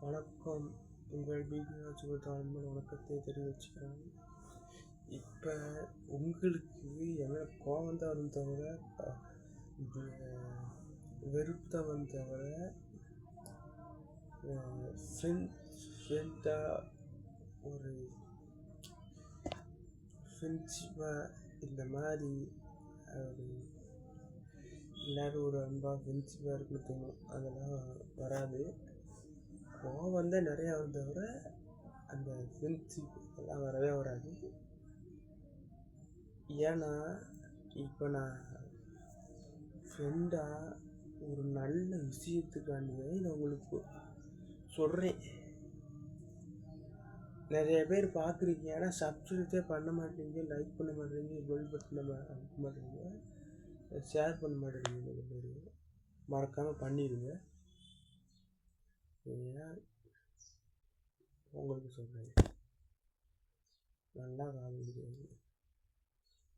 வணக்கம். உங்கள் பிபிராஜ் அன்பன் வணக்கத்தை தெரிவிச்சுக்கிறேன். இப்போ உங்களுக்கு என்ன கோபம் தான் வரும் தவிர வெறுப்பு தான் வரும் தவிர ஃப்ரெண்டாக ஒரு ஃப்ரெண்ட்ஷிப்பாக இந்த மாதிரி ஒரு எல்லோரும் ஒரு அன்பாக ஃப்ரெண்ட்ஷிப்பாக இருக்குன்னு தோணும். அதெல்லாம் வராது. கோவம் தான் நிறையா வரும் தவிர அந்த ஃப்ரெண்ட்ஷிப் எல்லாம் வரவே வராது. ஏன்னா இப்போ நான் ஃப்ரெண்டாக ஒரு நல்ல விஷயத்துக்காண்டியே நான் உங்களுக்கு சொல்கிறேன். நிறைய பேர் பார்க்குறீங்க, ஏன்னா சப்ஸ்கிரைபே பண்ண மாட்டேங்க, லைக் பண்ண மாட்டேங்க, பெல் பட்டனை அனுப்ப மாட்டேங்க, ஷேர் பண்ண மாட்டேங்க. நிறைய பேர் மறக்காமல் பண்ணிடுங்க. ஏன்னா உங்களுக்கு சொல்கிறேன், நல்லா காதலிக்கிறது,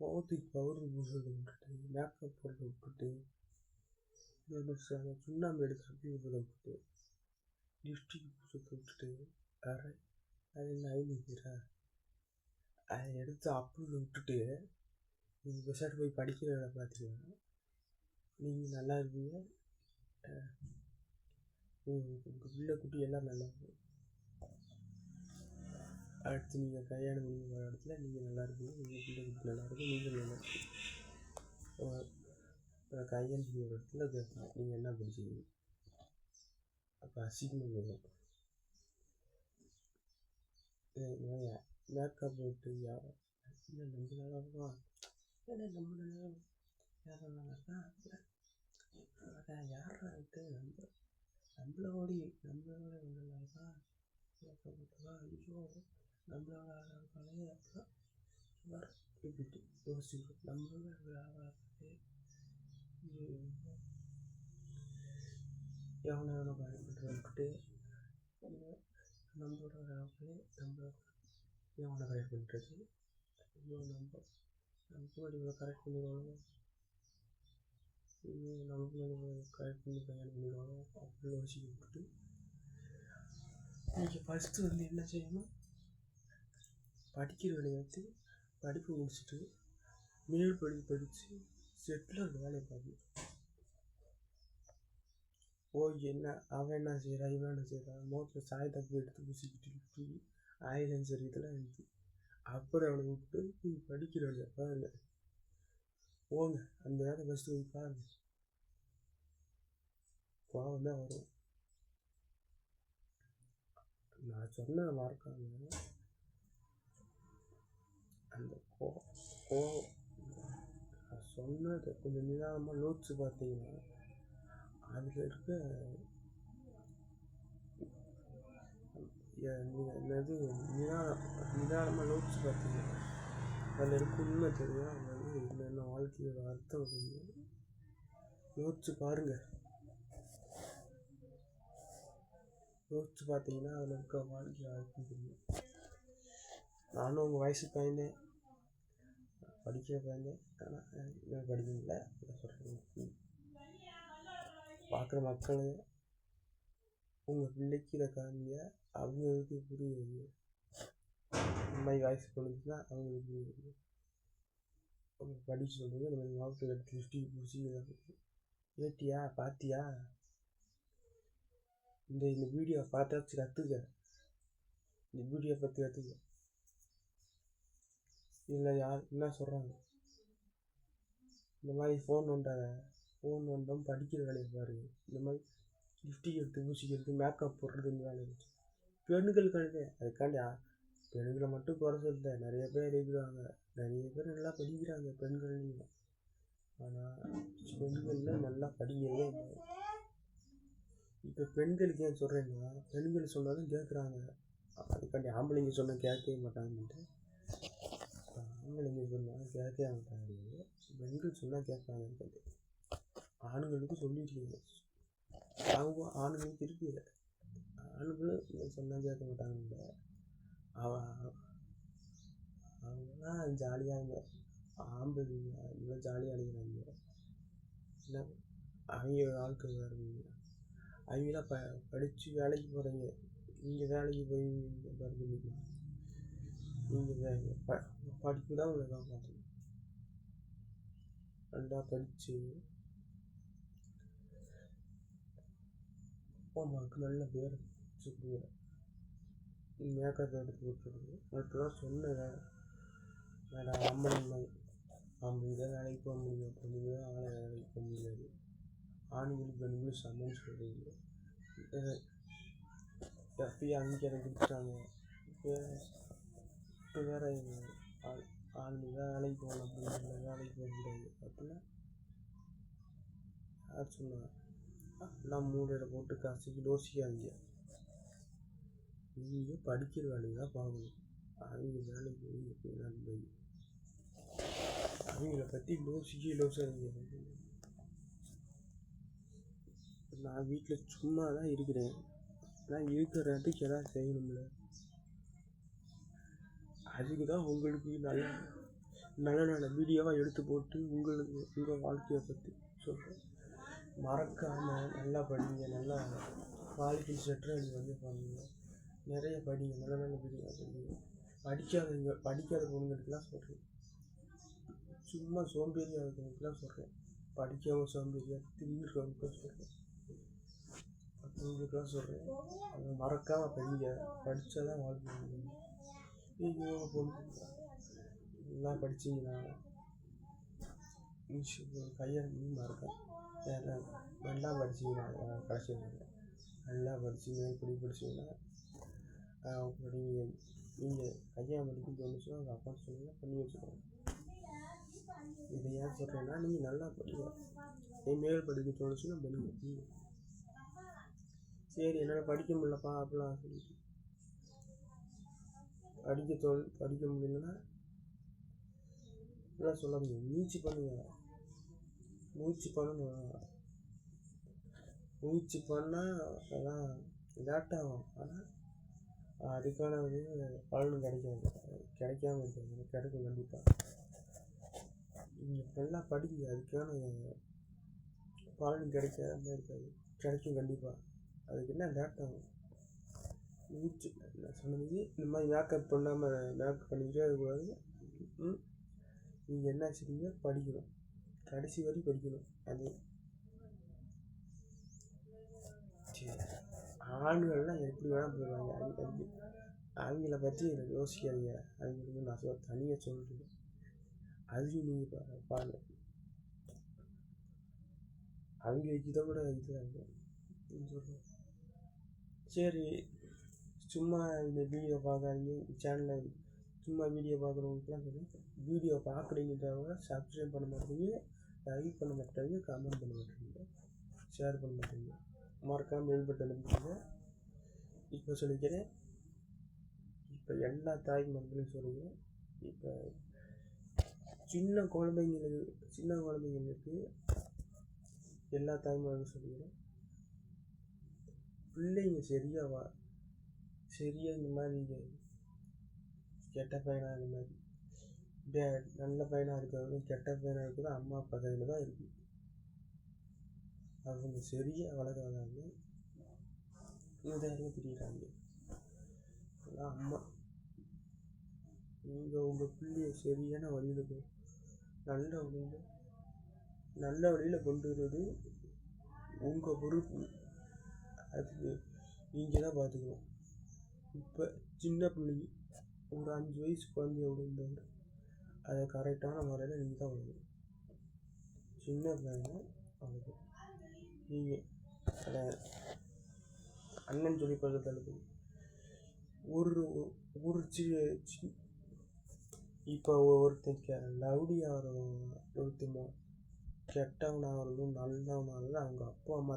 முகத்துக்கு பவுடர் பூசுறதை விட்டுட்டு, மேக்கப் போடுறத விட்டுட்டு, சுண்ணாம்பு எடுத்து அப்படி விடுறத விட்டுட்டு, லிப்ஸ்டிக் பூசுறதை விட்டுட்டு, அது என்ன ஐடியா அதை எடுத்து அப்படி விட்டுட்டு நீங்கள் பெசாட்டு போய் படிக்கிற வேலை பார்த்தீங்கன்னா நீங்கள் நல்லா இருப்பீங்க. உங்கள் பிள்ளை குட்டி எல்லாம் நல்லா இருக்கும். அடுத்து நீங்கள் கல்யாணம் பண்ணி போகிற இடத்துல நீங்கள் நல்லா இருப்பீங்க, உங்கள் பிள்ளை குட்டி நல்லா இருக்கும், நீங்கள் நல்லா இருப்பீங்க. கல்யாணம் பண்ணி ஒரு இடத்துல கேட்பேன், நீங்கள் என்ன படிச்சீங்க? அப்போ அசிங்கமாக வரும். மேக்கப் போட்டு என்ன நம்ம நல்லா இருக்கும், ஏன்னா நம்ம நல்லா யாரும் நல்லா இருக்கா, யாரா விட்டு நம்மளோட நல்லா இருக்கா, மேக்கப் போட்டுக்கா, ஐயோ நம்மளோட அழகாக இருக்காளே, அப்புறம் இப்படி யோசிச்சுக்கணும். நம்மளோட அழகாக இருக்காது, எவனோ பயன்பட்டு விட்டுட்டு நம்மளோட அழகாகவே நம்மளோட எவனை கரெக்ட் பண்ணுறது, ஐயோ நம்ம முன்னாடி இவ்வளோ கரெக்ட் பண்ணிடுவாங்க, நமக்கு முன்னாடி கரெக்ட் பண்ணி கல்யாணம் பண்ணிடுவாங்க அப்படின்னு யோசிக்க விட்டுட்டு நீங்கள் ஃபஸ்ட்டு என்ன செய்யணும், படிக்கிற விளையாட்டு படிப்பு முடிச்சுட்டு மேல் படித்து செட்டில் வேலையை பார்க்கணும். என்ன அவன் என்ன செய்கிறான், இவன் என்ன செய்கிறான், மோட்டில் சாய் தப்பு எடுத்து பூசிக்கிட்டு ஆயிலன்சர் இதெல்லாம் எடுத்து அப்புறம் அவனை விட்டு நீங்கள் படிக்கிற வேலையை பாருங்க. போங்க, அந்த வேலை ஃபஸ்ட்டு போய் பாருங்க. கோவம் தான் வரும். நான் சொன்ன மறக்காம அந்த கோவம் நான் சொன்னதை கொஞ்சம் நிதானமாக யோசிச்சு பார்த்தீங்கன்னா அதில் இருக்க என்னது நிதானமாக யோசிச்சு பார்த்தீங்கன்னா அதில் இருக்க உண்மை தெரியும். அது என்னென்ன வாழ்க்கையோட அர்த்தம் தெரியும். யோசிச்சு பாருங்கள். யோசிச்சு பார்த்தீங்கன்னா அதில் இருக்க வாழ்க்கையோட அர்த்தம் தெரியும். நானும் உங்கள் வயசுக்கு பயந்தேன், படிக்கிற பயந்தேன், ஆனால் நான் படிக்கல. சொல்கிறேன், பார்க்குற மக்கள் உங்கள் பிள்ளைக்கு இதை காமிங்க, அவங்களுக்கு புரியுது. இந்த மாதிரி வயசு கொண்டுச்சுன்னா அவங்களுக்கு புரியுது. அவங்க படிச்சு சொல்லுங்க, இந்த மாதிரி மாவட்டத்தில் எடுத்து லிஸ்டிக் பிடிச்சி ஏட்டியா பார்த்தியா, இந்த வீடியோ பார்த்தாச்சு கற்றுக்க, இந்த வீடியோ பற்றி கற்றுக்க. இதில் யார் என்ன சொல்கிறாங்க, இந்த மாதிரி ஃபோன் வந்தோம் படிக்கிற வேலையை பாருங்க, இந்த மாதிரி லிப்ஸ்டிக் எடுத்து பூசிக்கிறது, மேக்கப் போடுறது, இந்த வேலை பெண்களுக்கானது. அதுக்காண்டி பெண்களை மட்டும் குறை சொல்ல, நிறைய பேர் இருக்கிறாங்க, நிறைய பேர் நல்லா படிக்கிறாங்க பெண்கள்லையும். ஆனால் பெண்கள்லாம் நல்லா படிக்கிறதே இல்லை. இப்போ பெண்களுக்கு ஏன் சொல்கிறேன்னா, பெண்கள் சொன்னாலும் கேட்குறாங்க, அதுக்காண்டி ஆம்பளைங்க சொன்னால் கேட்கவே மாட்டாங்கன்ட்டு. ஆம்பளைங்க சொன்னாலும் கேட்கவே மாட்டாங்க, பெண்கள் சொன்னால் கேட்பாங்க. ஆண்களுக்கு சொல்லியிருக்கீங்க, அவங்க ஆண்களுக்கு இருக்குது, ஆண்களும் சொன்னால் கேட்க மாட்டாங்க. அவங்களாம் ஜாலியாக ஆம்பளைங்க நல்லா ஜாலியாக அழைக்கிறாங்க. அவங்க வாழ்க்கை வேறு, அவங்களாம் படித்து வேலைக்கு போகிறீங்க, நீங்கள் வேலைக்கு போய் பண்ணிக்கலாம். நீங்கள் படிப்பு தான் உங்களை காப்பாற்றணும். நல்லா படித்து அப்பா அம்மாவுக்கு நல்ல பேர் சொல்லுங்க. மேக்கப் எடுத்து விட்டுருது. அதுதான் சொன்னேன், வேறு ஆம்பளை தான் வேலைக்கு போக முடியும், பொண்ணுங்க தான் வேலைக்கு போக முடியாது. ஆண்களும் பெண்களும் சமம்னு சொல்கிறீங்க. எப்பயும் அங்கீகாரம் கொடுத்துட்டாங்க. இப்போ வேறு ஆண்கள் தான் வேலைக்கு போகலாம், பொண்ணுங்க வேலைக்கு போக முடியாது அப்படின்னா யார் சொன்னாங்க? எல்லாம் மூலையில் போட்டு காசுக்கு யோசிக்காதீங்க. நீங்கள் படிக்கிற வேலையை தான் பார்க்கணும். அவங்க வேலைக்கு போய் எப்படி நன்மை, அவங்கள பற்றி யோசிக்காதீங்க. நான் வீட்டில் சும்மா தான் இருக்கிறேன். நான் இருக்கிறதுக்கு எதாவது செய்யணும்ல. அதுக்கு தான் உங்களுக்கு நல்ல நல்ல வீடியோவாக எடுத்து போட்டு உங்கள் வாழ்க்கையை பற்றி சொல்கிறேன். மறக்காமல் நல்லா படிங்க, நல்லா குவாலிட்டி செட்டர் பண்ணுங்க, நிறைய படிங்க, நல்ல நல்ல வீடியோ படிங்க. படிக்காத பொண்ணுங்களுக்கெல்லாம் சொல்கிறேன், சும்மா சோம்பேறியாக இருக்கிறவங்களுக்குலாம் சொல்கிறேன், படிக்காமல் சோம்பேறியாக திரும்பிருக்கவங்களுக்குலாம் சொல்கிறேன், அவங்களுக்குலாம் சொல்கிறேன். அவங்க மறக்காமல் படிங்க, படித்தா தான் வாழ்க்கை முடியும். நீங்கள் பொண்ணு நல்லா படிச்சிங்கன்னா கையை மறக்க நல்லா படிச்சிங்கன்னா கடைசி நல்லா படித்து படிச்சிங்கன்னா நீங்கள் கையை படிக்க தோணுச்சுன்னா அவங்க அப்பா சொன்னீங்கன்னா பண்ணி வச்சுக்கோங்க. இதை ஏன் சொல்கிறேன்னா, நீங்கள் நல்லா படிங்க, மேல் படிக்க தோணுச்சுன்னா பண்ணுங்க. சரி என்னால் படிக்க முடியலப்பா அப்படிலாம் சொல்லிட்டு படிக்க முடியலன்னா எல்லாம் சொல்லாதீங்க. முயற்சி பண்ணுங்க, முயற்சி பண்ணணும். முயற்சி பண்ணால் அதான் லேட்டாகும், ஆனால் அதுக்கான பலனும் கிடைக்காம இருக்காது, கிடைக்கும் கண்டிப்பாக. நீங்கள் நல்லா படிங்க, அதுக்கான பலன் கிடைக்காம இருக்காது, கிடைக்கும் கண்டிப்பாக. அதுக்கு என்ன லேட்டாகும். முயற்சி நான் சொன்னது, இந்த மாதிரி மேக்கப் பண்ணிக்கிட்டே இருக்கக்கூடாது. நீங்கள் என்ன செய்யுங்க, படிக்கணும், கடைசி வரை படிக்கணும். அது சரி. ஆண்கள்லாம் எப்படி வேணால் போயிடுவாங்க, அவங்கள பற்றி யோசிக்காதீங்க. அவங்களுக்கு நான் தனியாக சொல்கிறேன், அதையும் நீங்கள் பாருங்க. அவங்களுக்கு இதை விட இது சொல்கிறேன். சரி, சும்மா இந்த வீடியோ பார்க்காதீங்க. சேனலில் சும்மா வீடியோ பார்க்குறவங்களுக்குலாம் சொல்லி, வீடியோ பார்க்குறீங்கன்றவங்க சப்ஸ்கிரைப் பண்ண மாட்டேங்க, லைக் பண்ண மாட்டாங்க, கமெண்ட் பண்ண மாட்டேங்க, ஷேர் பண்ண மாட்டேங்க. மறக்காமல் பெல் பட்டன் அழுத்துங்க. இப்போ சொல்லிக்கிறேன், இப்போ எல்லா தாய்மார்களும் சொல்லுங்கள். இப்போ சின்ன குழந்தைங்களுக்கு எல்லா தாய்மார்களும் சொல்லிக்கிறேன், பிள்ளைங்க சரியாக இந்த மாதிரி கெட்ட பையனாக, இந்த மாதிரி நல்ல பையனாக இருக்கிறது கெட்ட பையனாக இருக்கிறது அம்மா அப்பா கையில் தான் இருக்குது. அவங்க சரியாக வளர்க்குறாங்க, இதாக தெரியுறாங்க. அதான் அம்மா, நீங்கள் உங்கள் பிள்ளைய சரியான வழியில் நல்ல வழியில் கொண்டு வர்றது உங்கள் பொறுப்பு. அதுக்கு நீங்கள் தான் பார்த்துக்கணும். இப்போ சின்ன பிள்ளைங்க ஒரு 5 வயசு குழந்தையோட இருந்தாங்க, அதை கரெக்டான முறையில் நீங்கள் தான் வளர்க்கணும். சின்ன பிள்ளைங்க அவளுக்கு நீங்கள் அதை அண்ணன் சொல்லி பழக்கத்தை ஒரு இப்போ ஒருத்தன் ஒருத்தன் கெட்டவனாகிறதும் நல்லவனாகிறதும் அவங்க அப்பா அம்மா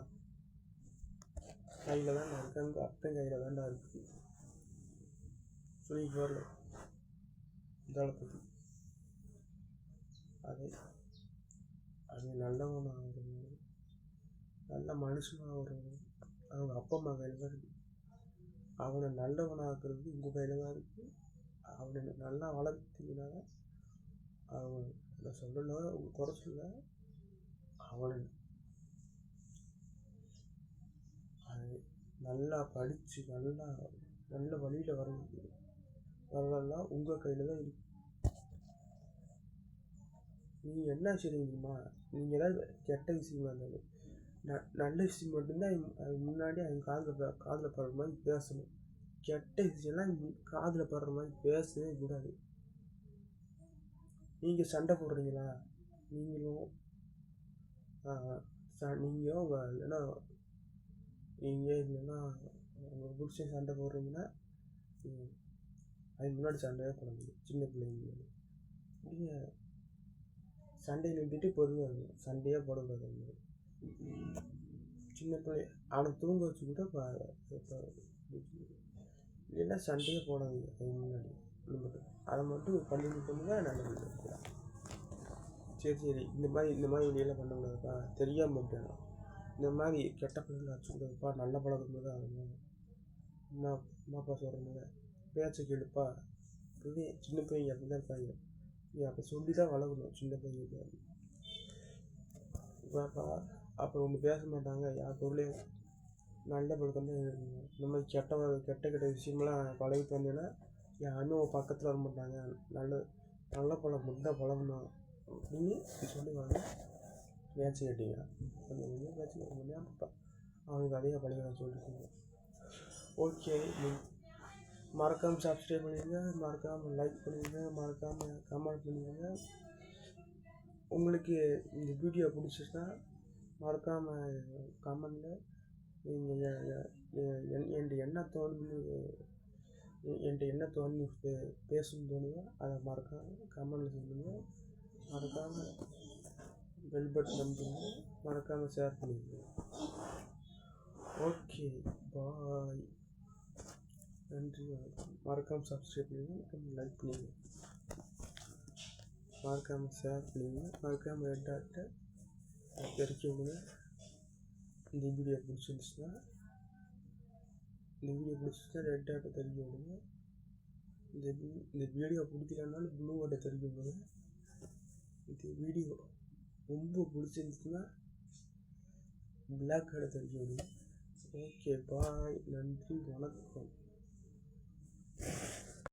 கையில் தான் இருக்காங்க, அப்பன் கையில் தான்டா இருக்குது. சொல்லி வரல இதால பற்றி அது நல்லவனாகிறது, நல்ல மனுஷனாகிறது அவங்க அப்பா அம்மா கையில் தான் இருக்குது. அவனை நல்லவனாகிறது உங்கள் கையில் தான் இருக்குது. அவனை நல்லா வளர்த்தீங்கனால அவனை சொல்லலை, உங்கள் குறை சொல்ல, அவனை அது நல்லா படித்து நல்ல வழியில் வரலாம் உங்கள் கையில் தான் இருக்கு. நீங்கள் என்ன செய்றீங்கம்மா, நீங்கள் ஏதாவது கெட்ட விஷயமா இருந்தாலும் நல்ல விஷயம் மட்டும்தான் அது முன்னாடி அவங்க காதில் படுற மாதிரி பேசணும். கெட்ட விஷயம்லாம் காதில் படுற மாதிரி பேசவே கூடாது. நீங்கள் சண்டை போடுறீங்களா, நீங்களும் இல்லைன்னா உங்கள் புருஷன் சண்டை போடுறீங்கன்னா அது முன்னாடி சண்டையே போட முடியும். சின்ன பிள்ளைங்க நீங்கள் சண்டையை நிறுத்திட்டு பொறுமையாக இருக்கணும். சண்டையே போடக்கூடாது. சின்ன பிள்ளை அவனை தூங்க வச்சு கூட இல்லைன்னா சண்டையே போடாதீங்க. அது முன்னாடி அதை மட்டும் பண்ணுங்க நல்லது. சரி இந்த மாதிரி வெளியெல்லாம் பண்ணக்கூடாதுப்பா, தெரியாமல் பண்ணிட்டேன். இந்த மாதிரி கெட்ட பழக்கம் வச்சுக்கூடாதுப்பா, நல்ல பழக்கம் தான் ஆகணும். அம்மாப்பா சொல்கிறேங்க, பேச்சை கேளுப்பா. இப்போவே சின்ன பையன் அப்படி தான் இருக்காங்க. நீ அப்போ சொல்லி தான் வளர்க்கணும் சின்ன பையனுக்கு. இப்பாப்பா அப்புறம் ஒன்று பேச மாட்டாங்க. யார் பொருளையும் நல்ல பழக்கம் தான் இருக்கணும். இந்த மாதிரி கெட்ட விஷயமெல்லாம் பழகி தந்தேன்னா யாருமே பக்கத்தில் வர மாட்டாங்க. நல்ல பழக்கம் மட்டும் தான் பழகணும் அப்படின்னு சொல்லுவாங்க. பேச்சு கேட்டீங்க கொஞ்சம் பேச்சு கேட்க அவனுக்கு அதிக பழகம் சொல்லிட்டு. ஓகே, மறக்காமல் சப்ஸ்கிரைப் பண்ணிடுங்க, மறக்காமல் லைக் பண்ணிடுங்க, மறக்காமல் கமெண்ட் பண்ணிடுங்க. உங்களுக்கு இந்த வீடியோ பிடிச்சிருந்தா மறக்காமல் கமெண்டில் நீங்கள் என்கிட்ட என்ன தோணுது பேசணும்னு தோணுதோ அதை மறக்காமல் கமெண்டில் சொல்லுங்கள். மறக்காமல் பெல் பட்டன் நம்புங்க, மறக்காமல் ஷேர் பண்ணிடுங்க. ஓகே, பாய், நன்றி, வணக்கம். மறக்காமல் சப்ஸ்கிரைப் பண்ணுங்கள், லைக் பண்ணுங்கள், மறக்காமல் ஷேர் பண்ணுங்கள், மறக்காமல் ரெட்டாட்ட தெரிவிக்க விடுங்க. இந்த வீடியோ பிடிச்சிருந்துச்சுன்னா ரெட்டாட்ட தெரிவிக்க விடுங்க. இந்த வீடியோ பிடிக்கலனாலும் ப்ளூ வாட்டை தெரிவிக்க விடுங்க. இந்த வீடியோ ரொம்ப பிடிச்சிருந்துச்சுன்னா பிளாக் கார்டை தெரிவிக்க விடுங்க. ஓகே, பாய், நன்றி, வணக்கம்.